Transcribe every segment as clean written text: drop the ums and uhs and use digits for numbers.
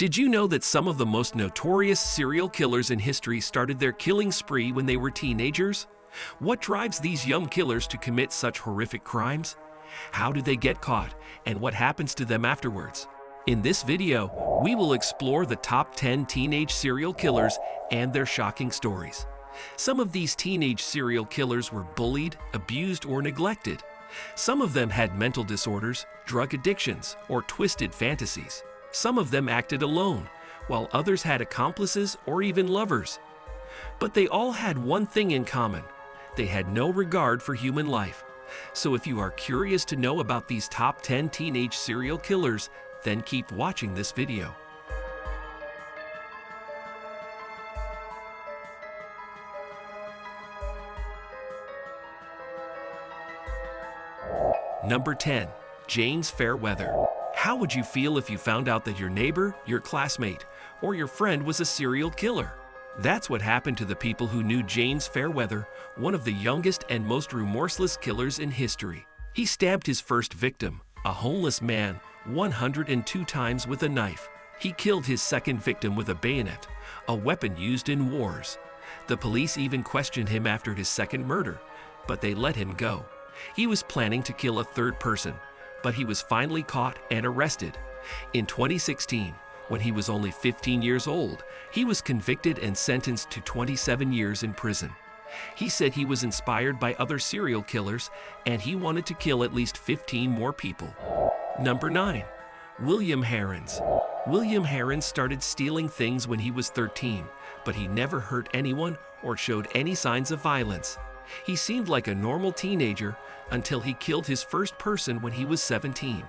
Did you know that some of the most notorious serial killers in history started their killing spree when they were teenagers? What drives these young killers to commit such horrific crimes? How do they get caught, and what happens to them afterwards? In this video, we will explore the top 10 teenage serial killers and their shocking stories. Some of these teenage serial killers were bullied, abused, or neglected. Some of them had mental disorders, drug addictions, or twisted fantasies. Some of them acted alone, while others had accomplices or even lovers. But they all had one thing in common: they had no regard for human life. So if you are curious to know about these top 10 teenage serial killers, then keep watching this video. Number 10. James Fairweather. How would you feel if you found out that your neighbor, your classmate, or your friend was a serial killer? That's what happened to the people who knew James Fairweather, one of the youngest and most remorseless killers in history. He stabbed his first victim, a homeless man, 102 times with a knife. He killed his second victim with a bayonet, a weapon used in wars. The police even questioned him after his second murder, but they let him go. He was planning to kill a third person, but he was finally caught and arrested. In 2016, when he was only 15 years old, he was convicted and sentenced to 27 years in prison. He said he was inspired by other serial killers and he wanted to kill at least 15 more people. Number 9. William Harens. William Harens started stealing things when he was 13, but he never hurt anyone or showed any signs of violence. He seemed like a normal teenager until he killed his first person when he was 17.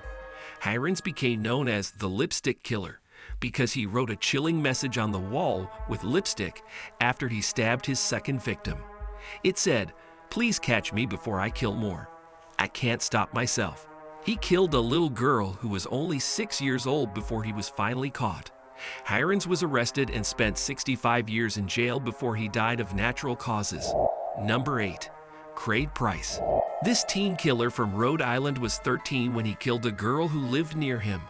Harens became known as the Lipstick Killer because he wrote a chilling message on the wall with lipstick after he stabbed his second victim. It said, "Please catch me before I kill more. I can't stop myself." He killed a little girl who was only 6 years old before he was finally caught. Harens was arrested and spent 65 years in jail before he died of natural causes. Number 8. Craig Price. This teen killer from Rhode Island was 13 when he killed a girl who lived near him.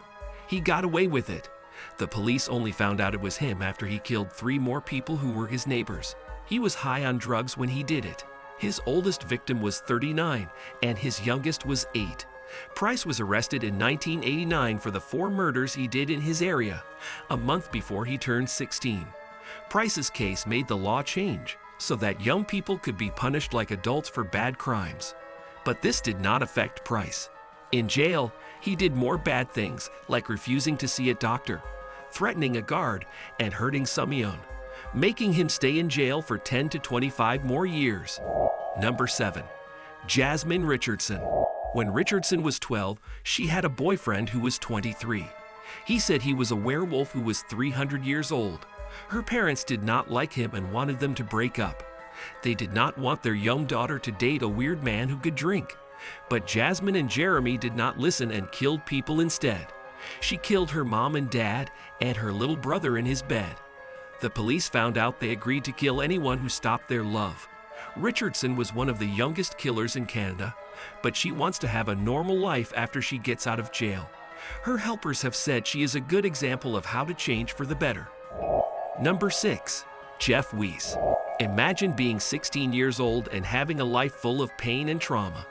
He got away with it. The police only found out it was him after he killed 3 more people who were his neighbors. He was high on drugs when he did it. His oldest victim was 39 and his youngest was 8. Price was arrested in 1989 for the 4 murders he did in his area, a month before he turned 16. Price's case made the law change so that young people could be punished like adults for bad crimes. But this did not affect Price. In jail, he did more bad things like refusing to see a doctor, threatening a guard, and hurting Simeon, making him stay in jail for 10 to 25 more years. Number 7. Jasmine Richardson. When Richardson was 12, she had a boyfriend who was 23. He said he was a werewolf who was 300 years old. Her parents did not like him and wanted them to break up. They did not want their young daughter to date a weird man who could drink. But Jasmine and Jeremy did not listen and killed people instead. She killed her mom and dad and her little brother in his bed. The police found out they agreed to kill anyone who stopped their love. Richardson was one of the youngest killers in Canada, but she wants to have a normal life after she gets out of jail. Her helpers have said she is a good example of how to change for the better. Number 6. Jeff Weiss. Imagine being 16 years old and having a life full of pain and trauma.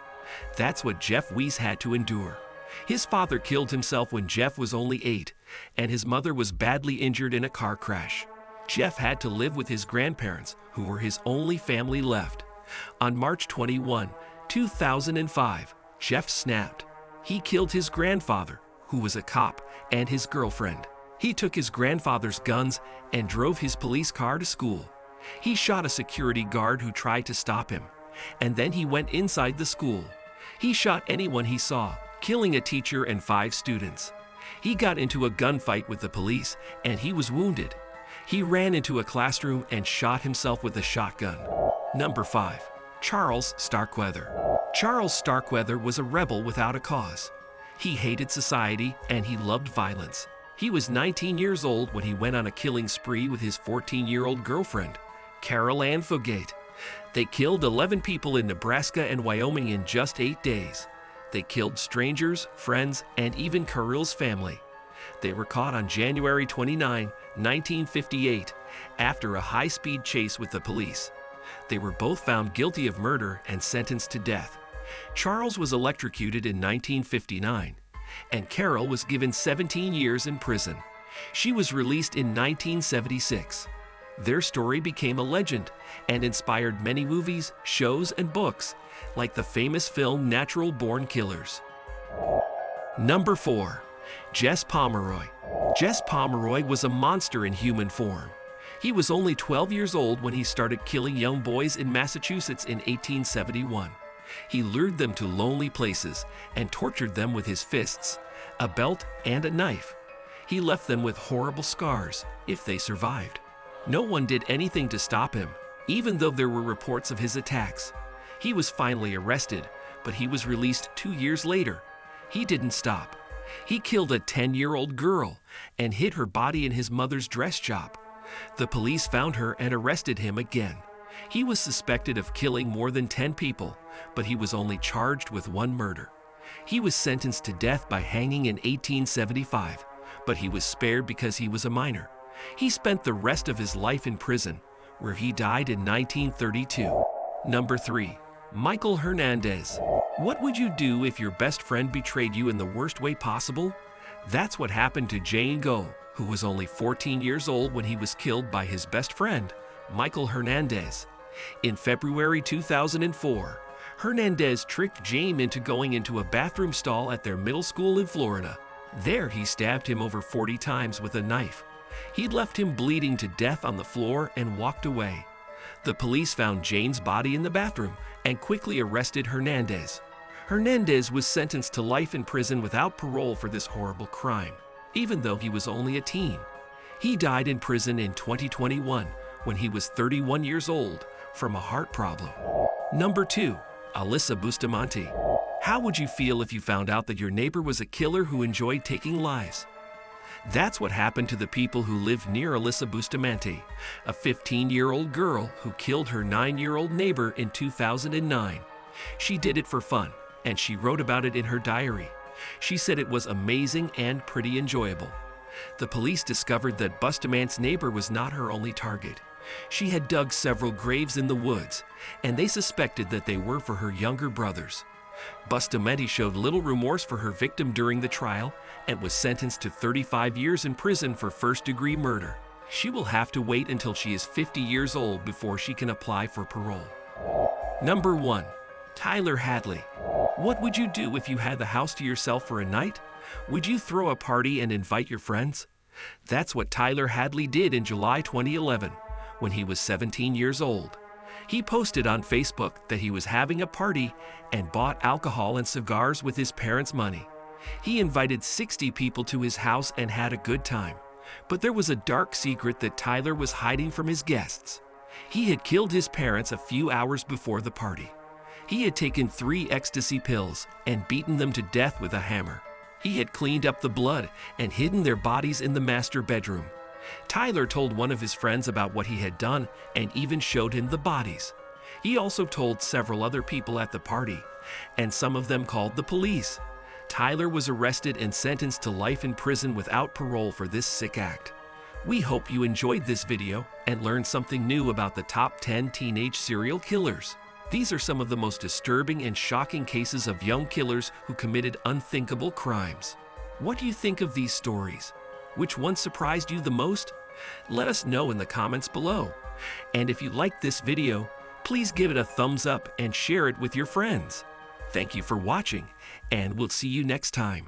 That's what Jeff Weiss had to endure. His father killed himself when Jeff was only 8, and his mother was badly injured in a car crash. Jeff had to live with his grandparents, who were his only family left. On March 21, 2005, Jeff snapped. He killed his grandfather, who was a cop, and his girlfriend. He took his grandfather's guns and drove his police car to school. He shot a security guard who tried to stop him, and then he went inside the school. He shot anyone he saw, killing a teacher and 5 students. He got into a gunfight with the police, and he was wounded. He ran into a classroom and shot himself with a shotgun. Number 5. Charles Starkweather. Charles Starkweather was a rebel without a cause. He hated society and he loved violence. He was 19 years old when he went on a killing spree with his 14-year-old girlfriend, Carol Ann Fogate. They killed 11 people in Nebraska and Wyoming in just 8 days. They killed strangers, friends, and even Carol's family. They were caught on January 29, 1958, after a high-speed chase with the police. They were both found guilty of murder and sentenced to death. Charles was electrocuted in 1959, and Carol was given 17 years in prison. She was released in 1976. Their story became a legend and inspired many movies, shows, and books, like the famous film Natural Born Killers. Number 4. Jess Pomeroy. Jess Pomeroy was a monster in human form. He was only 12 years old when he started killing young boys in Massachusetts in 1871. He lured them to lonely places and tortured them with his fists, a belt, and a knife. He left them with horrible scars if they survived. No one did anything to stop him, even though there were reports of his attacks. He was finally arrested, but he was released 2 years later. He didn't stop. He killed a 10-year-old girl and hid her body in his mother's dress shop. The police found her and arrested him again. He was suspected of killing more than 10 people, but he was only charged with one murder. He was sentenced to death by hanging in 1875, but he was spared because he was a minor. He spent the rest of his life in prison, where he died in 1932. Number 3. Michael Hernandez. What would you do if your best friend betrayed you in the worst way possible? That's what happened to Jane Doe, who was only 14 years old when he was killed by his best friend, Michael Hernandez. In February 2004, Hernandez tricked Jane into going into a bathroom stall at their middle school in Florida. There, he stabbed him over 40 times with a knife. He'd left him bleeding to death on the floor and walked away. The police found Jane's body in the bathroom and quickly arrested Hernandez. Hernandez was sentenced to life in prison without parole for this horrible crime, even though he was only a teen. He died in prison in 2021 when he was 31 years old from a heart problem. Number 2. Alyssa Bustamante. How would you feel if you found out that your neighbor was a killer who enjoyed taking lives? That's what happened to the people who lived near Alyssa Bustamante, a 15-year-old girl who killed her 9-year-old neighbor in 2009. She did it for fun, and she wrote about it in her diary. She said it was amazing and pretty enjoyable. The police discovered that Bustamante's neighbor was not her only target. She had dug several graves in the woods, and they suspected that they were for her younger brothers. Bustamante showed little remorse for her victim during the trial and was sentenced to 35 years in prison for first-degree murder. She will have to wait until she is 50 years old before she can apply for parole. Number 1. Tyler Hadley. What would you do if you had the house to yourself for a night? Would you throw a party and invite your friends? That's what Tyler Hadley did in July 2011, when he was 17 years old. He posted on Facebook that he was having a party and bought alcohol and cigars with his parents' money. He invited 60 people to his house and had a good time. But there was a dark secret that Tyler was hiding from his guests. He had killed his parents a few hours before the party. He had taken 3 ecstasy pills and beaten them to death with a hammer. He had cleaned up the blood and hidden their bodies in the master bedroom. Tyler told one of his friends about what he had done and even showed him the bodies. He also told several other people at the party, and some of them called the police. Tyler was arrested and sentenced to life in prison without parole for this sick act. We hope you enjoyed this video and learned something new about the top 10 teenage serial killers. These are some of the most disturbing and shocking cases of young killers who committed unthinkable crimes. What do you think of these stories? Which one surprised you the most? Let us know in the comments below. And if you liked this video, please give it a thumbs up and share it with your friends. Thank you for watching, and we'll see you next time.